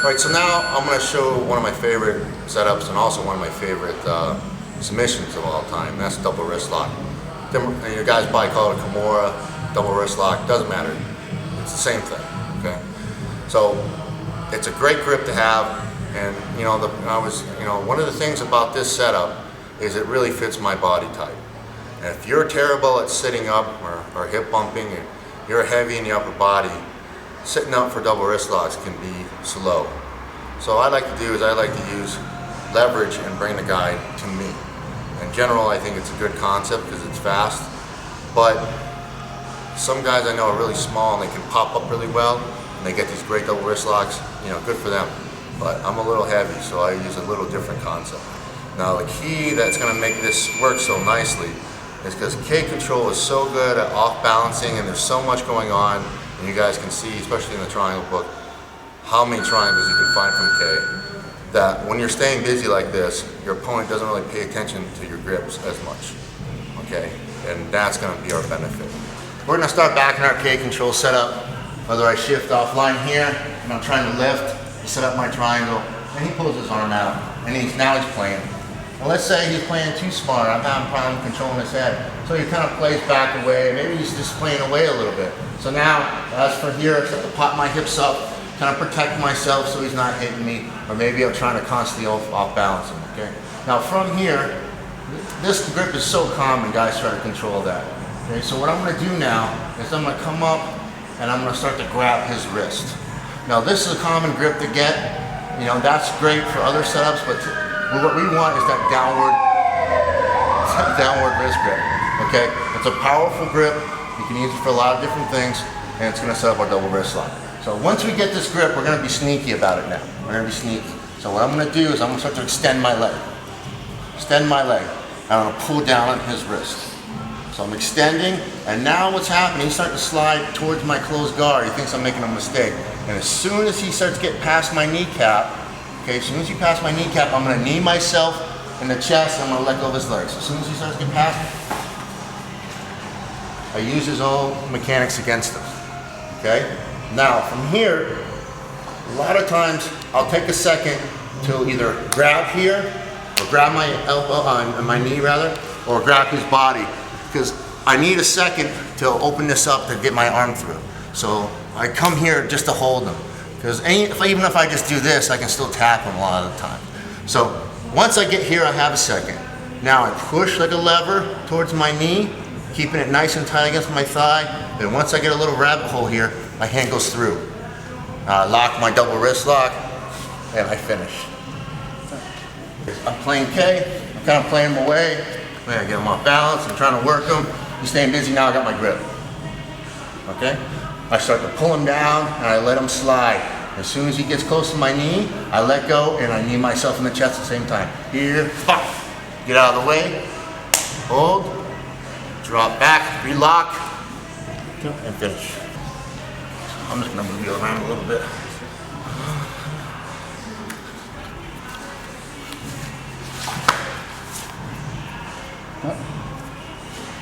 Alright, so now I'm going to show one of my favorite setups and also one of my favorite submissions of all time. And that's double wrist lock. And you guys probably call it a Kimura, double wrist lock, doesn't matter. It's the same thing, okay? So it's a great grip to have, and one of the things about this setup is it really fits my body type. And if you're terrible at sitting up or hip bumping, and you're heavy in the upper body, sitting up for double wrist locks can be slow. So what I like to do is I like to use leverage and bring the guy to me. In general, I think it's a good concept because it's fast, but some guys I know are really small and they can pop up really well, and they get these great double wrist locks, good for them. But I'm a little heavy, so I use a little different concept. Now the key that's going to make this work so nicely is because K control is so good at off balancing, and there's so much going on. And you guys can see, especially in the triangle book, how many triangles you can find from K, that when you're staying busy like this, your opponent doesn't really pay attention to your grips as much, okay? And that's gonna be our benefit. We're gonna start back in our K control setup, whether I shift offline here, and I'm trying to lift, set up my triangle, and he pulls his arm out, and now he's playing. Well, let's say he's playing too smart. I'm having a problem controlling his head. So he kind of plays back away. Maybe he's just playing away a little bit. So now, as for here, I have to pop my hips up, kind of protect myself so he's not hitting me. Or maybe I'm trying to constantly off balance him, okay? Now from here, this grip is so common, guys try to control that. Okay, so what I'm gonna do now is I'm gonna come up and I'm gonna start to grab his wrist. Now this is a common grip to get. That's great for other setups, but what we want is that downward wrist grip, okay? It's a powerful grip. You can use it for a lot of different things, and it's gonna set up our double wrist lock. So once we get this grip, we're gonna be sneaky about it now. We're gonna be sneaky. So what I'm gonna do is I'm gonna start to extend my leg. Extend my leg. I'm gonna pull down on his wrist. So I'm extending, and now what's happening, he's starting to slide towards my closed guard. He thinks I'm making a mistake. And as soon as he starts to get past my kneecap, okay, as soon as he passes my kneecap, I'm gonna knee myself in the chest, and I'm gonna let go of his legs. As soon as he starts to get past me, I use his own mechanics against him, okay? Now, from here, a lot of times, I'll take a second to either grab here, or grab my elbow, my knee rather, or grab his body, because I need a second to open this up to get my arm through. So I come here just to hold him, because even if I just do this, I can still tap him a lot of the time. So once I get here, I have a second. Now I push like a lever towards my knee, keeping it nice and tight against my thigh. Then once I get a little rabbit hole here, my hand goes through. I lock my double wrist lock, and I finish. I'm playing K, I'm kind of playing him away. I gotta get him off balance, I'm trying to work him. He's staying busy now, I got my grip. Okay? I start to pull him down, and I let him slide. As soon as he gets close to my knee, I let go, and I knee myself in the chest at the same time. Here, pop, get out of the way, hold, drop back, relock, and finish. I'm just gonna move you around a little bit.